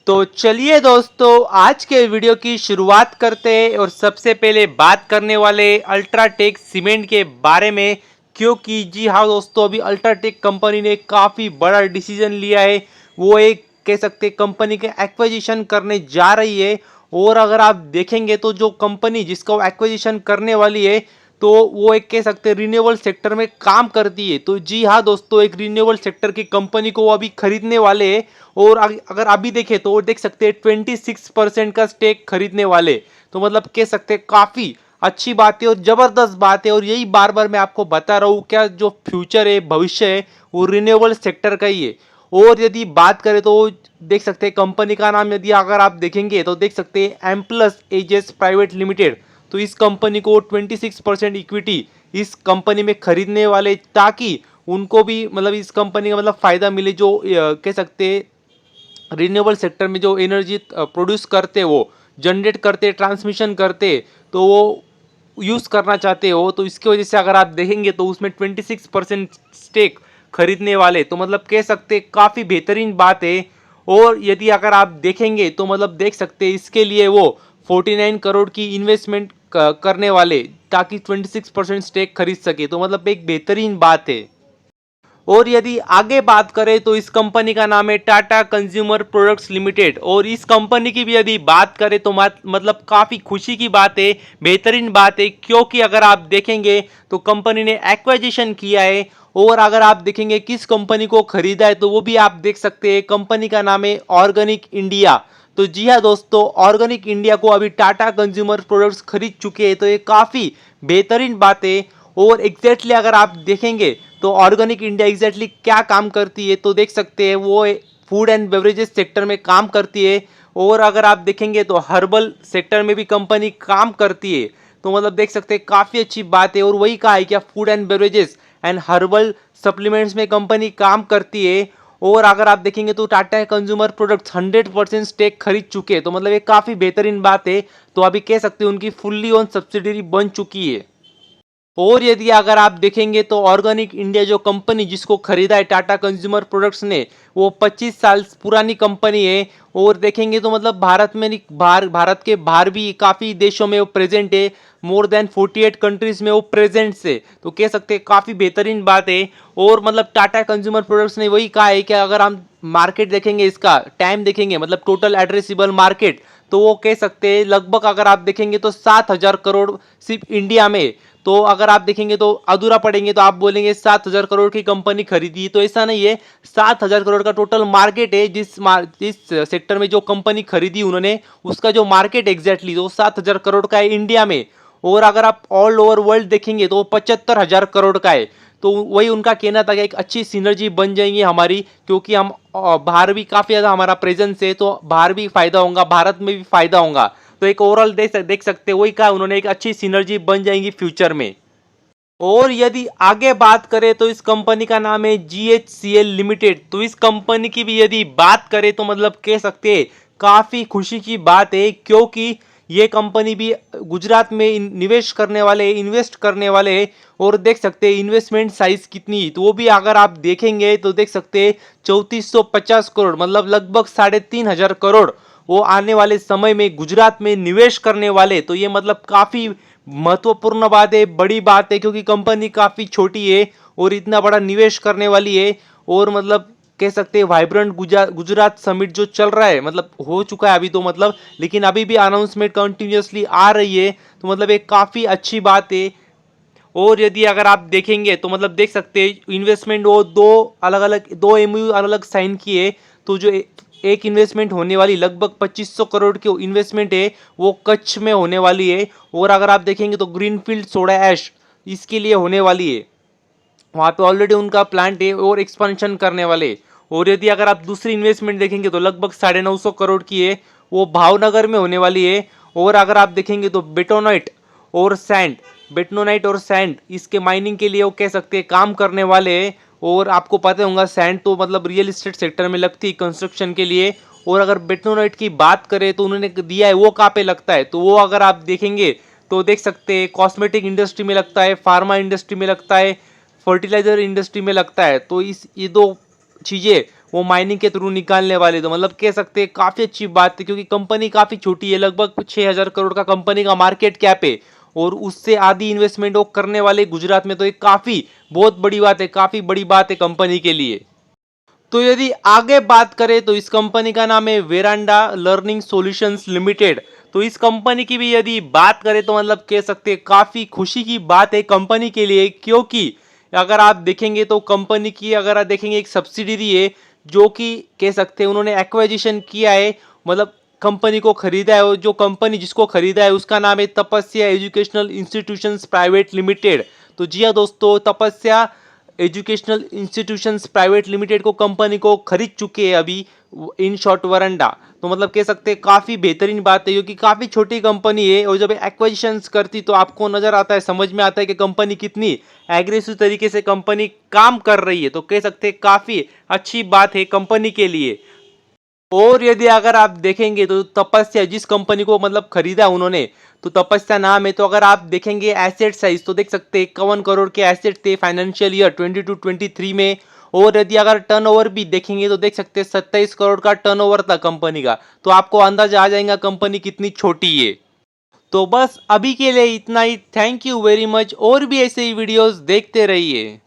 तो चलिए दोस्तों, आज के वीडियो की शुरुआत करते हैं और सबसे पहले बात करने वाले अल्ट्राटेक सीमेंट के बारे में। क्योंकि जी हाँ दोस्तों, अभी अल्ट्राटेक कंपनी ने काफ़ी बड़ा डिसीजन लिया है। वो एक कह सकते कंपनी के एक्विजिशन करने जा रही है। और अगर आप देखेंगे तो जो कंपनी जिसका एक्विजिशन करने वाली है, तो वो एक कह सकते हैं रिन्यूएबल सेक्टर में काम करती है। तो जी हाँ दोस्तों, एक रिन्यूएबल सेक्टर की कंपनी को वो अभी खरीदने वाले हैं। और अगर अभी देखें तो वो देख सकते हैं 26% का स्टेक खरीदने वाले। तो मतलब कह सकते हैं काफ़ी अच्छी बात है और ज़बरदस्त बात है। और यही बार बार मैं आपको बता रहा हूँ, क्या जो फ्यूचर है, भविष्य है, वो रिन्यूएबल सेक्टर का ही है। और यदि बात करें तो देख सकते हैं कंपनी का नाम, यदि अगर आप देखेंगे तो देख सकते हैं M plus ages private limited. तो इस कंपनी को 26% इक्विटी इस कंपनी में खरीदने वाले, ताकि उनको भी मतलब इस कंपनी का मतलब फ़ायदा मिले। जो कह सकते हैं रिन्यूएबल सेक्टर में जो एनर्जी प्रोड्यूस करते, वो जनरेट करते, ट्रांसमिशन करते, तो वो यूज़ करना चाहते हो। तो इसकी वजह से अगर आप देखेंगे तो उसमें 26% स्टेक खरीदने वाले, तो मतलब कह सकते काफ़ी बेहतरीन बात है। और यदि अगर आप देखेंगे तो मतलब देख सकते इसके लिए वो 49 करोड़ की इन्वेस्टमेंट करने वाले, ताकि 26% स्टेक खरीद सके। तो मतलब एक बेहतरीन बात है। और यदि आगे बात करें तो इस कंपनी का नाम है टाटा कंज्यूमर प्रोडक्ट्स लिमिटेड। और इस कंपनी की भी यदि बात करें तो मतलब काफ़ी खुशी की बात है, बेहतरीन बात है। क्योंकि अगर आप देखेंगे तो कंपनी ने एक्वाजिशन किया है। और अगर आप देखेंगे किस कंपनी को खरीदा है, तो वो भी आप देख सकते हैं। कंपनी का नाम है ऑर्गेनिक इंडिया। तो जी हाँ दोस्तों, ऑर्गेनिक इंडिया को अभी टाटा कंज्यूमर प्रोडक्ट्स खरीद चुके हैं। तो ये काफ़ी बेहतरीन बात है। और एग्जैक्टली अगर आप देखेंगे तो ऑर्गेनिक इंडिया एग्जैक्टली क्या काम करती है, तो देख सकते हैं वो फूड एंड बेवरेजेस सेक्टर में काम करती है। और अगर आप देखेंगे तो हर्बल सेक्टर में भी कंपनी काम करती है। तो मतलब देख सकते हैं काफ़ी अच्छी बात है। और वही कहा है क्या, food and beverages and herbal supplements में कंपनी काम करती है। और अगर आप देखेंगे तो टाटा कंज्यूमर प्रोडक्ट्स 100% स्टेक खरीद चुके हैं। तो मतलब ये काफ़ी बेहतरीन बात है। तो अभी कह सकते हैं उनकी फुल्ली ओन सब्सिडरी बन चुकी है। और यदि अगर आप देखेंगे तो ऑर्गेनिक इंडिया जो कंपनी जिसको खरीदा है टाटा कंज्यूमर प्रोडक्ट्स ने, वो 25 साल पुरानी कंपनी है। और देखेंगे तो मतलब भारत में नहीं, भारत के बाहर भी काफ़ी देशों में वो प्रेजेंट है। मोर देन 48 कंट्रीज में वो प्रेजेंट से, तो कह सकते हैं काफ़ी बेहतरीन बात है। और मतलब टाटा कंज्यूमर प्रोडक्ट्स ने वही कहा है कि अगर हम मार्केट देखेंगे, इसका टाइम देखेंगे, मतलब टोटल एड्रेसेबल मार्केट, तो वो कह सकते हैं लगभग अगर आप देखेंगे तो 7,000 करोड़ सिर्फ इंडिया में। तो अगर आप देखेंगे तो अधूरा पड़ेंगे तो आप बोलेंगे 7,000 करोड़ की कंपनी खरीदी, तो ऐसा नहीं है। 7,000 करोड़ का टोटल मार्केट है। जिस सेक्टर में जो कंपनी खरीदी उन्होंने, उसका जो मार्केट एग्जैक्टली तो 7,000 करोड़ का है इंडिया में। और अगर आप ऑल ओवर वर्ल्ड देखेंगे तो 75,000 करोड़ का है। तो वही उनका कहना था कि एक अच्छी सिनर्जी बन जाएंगी हमारी, क्योंकि हम बाहर भी काफ़ी ज़्यादा हमारा प्रेजेंस है, तो बाहर भी फायदा होगा, भारत में भी फायदा होगा। तो एक ओवरऑल देख सकते हैं, वही कहा उन्होंने, एक अच्छी सिनर्जी बन जाएंगी फ्यूचर में। और यदि आगे बात करें तो इस कंपनी का नाम है GHCL लिमिटेड। तो इस कंपनी की भी यदि बात करें तो मतलब कह सकते हैं काफ़ी खुशी की बात है। क्योंकि ये कंपनी भी गुजरात में निवेश करने वाले, इन्वेस्ट करने वाले। और देख सकते हैं इन्वेस्टमेंट साइज कितनी, तो वो भी अगर आप देखेंगे तो देख सकते हैं 3450 करोड़, मतलब लगभग 3,500 करोड़ वो आने वाले समय में गुजरात में निवेश करने वाले। तो ये मतलब काफ़ी महत्वपूर्ण बात है, बड़ी बात है, क्योंकि कंपनी काफ़ी छोटी है और इतना बड़ा निवेश करने वाली है। और मतलब कह सकते हैं वाइब्रेंट गुजरात समिट जो चल रहा है, मतलब हो चुका है अभी तो, मतलब लेकिन अभी भी अनाउंसमेंट कंटिन्यूसली आ रही है। तो मतलब एक काफ़ी अच्छी बात है। और यदि अगर आप देखेंगे तो मतलब देख सकते हैं इन्वेस्टमेंट वो दो MOU अलग अलग साइन किए। तो जो एक इन्वेस्टमेंट होने वाली लगभग 2500 करोड़ की इन्वेस्टमेंट है, वो कच्छ में होने वाली है। और अगर आप देखेंगे तो ग्रीनफील्ड सोडा ऐश इसके लिए होने वाली है। वहाँ पे ऑलरेडी उनका प्लांट है और एक्सपेंशन करने वाले। और यदि अगर आप दूसरी इन्वेस्टमेंट देखेंगे तो लगभग 950 करोड़ की है, वो भावनगर में होने वाली है। और अगर आप देखेंगे तो बेटनोनाइट और सैंड इसके माइनिंग के लिए वो कह सकते हैं काम करने वाले हैं। और आपको पता होगा सैंड तो मतलब रियल इस्टेट सेक्टर में लगती है कंस्ट्रक्शन के लिए। और अगर बेटनोनाइट की बात करें तो उन्होंने दिया है वो कहाँ पे लगता है, तो वो अगर आप देखेंगे तो देख सकते हैं कॉस्मेटिक इंडस्ट्री में लगता है, फार्मा इंडस्ट्री में लगता है, फर्टिलाइजर इंडस्ट्री में लगता है। तो इस ये दो चीज़ें वो माइनिंग के थ्रू निकालने वाले। तो मतलब कह सकते हैं काफ़ी अच्छी बात है, क्योंकि कंपनी काफ़ी छोटी है, लगभग 6,000 करोड़ का कंपनी का मार्केट कैप है और उससे आधी इन्वेस्टमेंट वो करने वाले गुजरात में। तो ये काफ़ी बहुत बड़ी बात है, काफ़ी बड़ी बात है कंपनी के लिए। तो यदि आगे बात करें तो इस कंपनी का नाम है वेरांडा लर्निंग सॉल्यूशंस लिमिटेड। तो इस कंपनी की भी यदि बात करें तो मतलब कह सकते हैं काफ़ी खुशी की बात है कंपनी के लिए, क्योंकि अगर आप देखेंगे तो कंपनी की अगर आप देखेंगे एक सब्सिडरी है जो कि कह सकते हैं उन्होंने एक्वाजिशन किया है, मतलब कंपनी को खरीदा है। और जो कंपनी जिसको खरीदा है उसका नाम है तपस्या एजुकेशनल इंस्टीट्यूशंस प्राइवेट लिमिटेड। तो जी हाँ दोस्तों, तपस्या एजुकेशनल इंस्टीट्यूशंस प्राइवेट लिमिटेड को कंपनी को खरीद चुके हैं अभी इन शॉर्ट वरंडा। तो मतलब कह सकते हैं काफ़ी बेहतरीन बात है, क्योंकि काफ़ी छोटी कंपनी है और जब एक्विजिशंस करती तो आपको नज़र आता है, समझ में आता है कि कंपनी कितनी एग्रेसिव तरीके से कंपनी काम कर रही है। तो कह सकते हैं काफ़ी अच्छी बात है कंपनी के लिए। और यदि अगर आप देखेंगे तो तपस्या जिस कंपनी को मतलब खरीदा उन्होंने, तो तपस्या नाम है। तो अगर आप देखेंगे एसेट साइज तो देख सकते हैं 51 करोड़ के एसेट थे फाइनेंशियल ईयर 22-23 में। और यदि अगर टर्नओवर भी देखेंगे तो देख सकते हैं 27 करोड़ का टर्नओवर था कंपनी का। तो आपको अंदाजा आ जाएगा कंपनी कितनी छोटी है। तो बस अभी के लिए इतना ही। Thank you very much. और भी ऐसे ही वीडियोस देखते रहिए।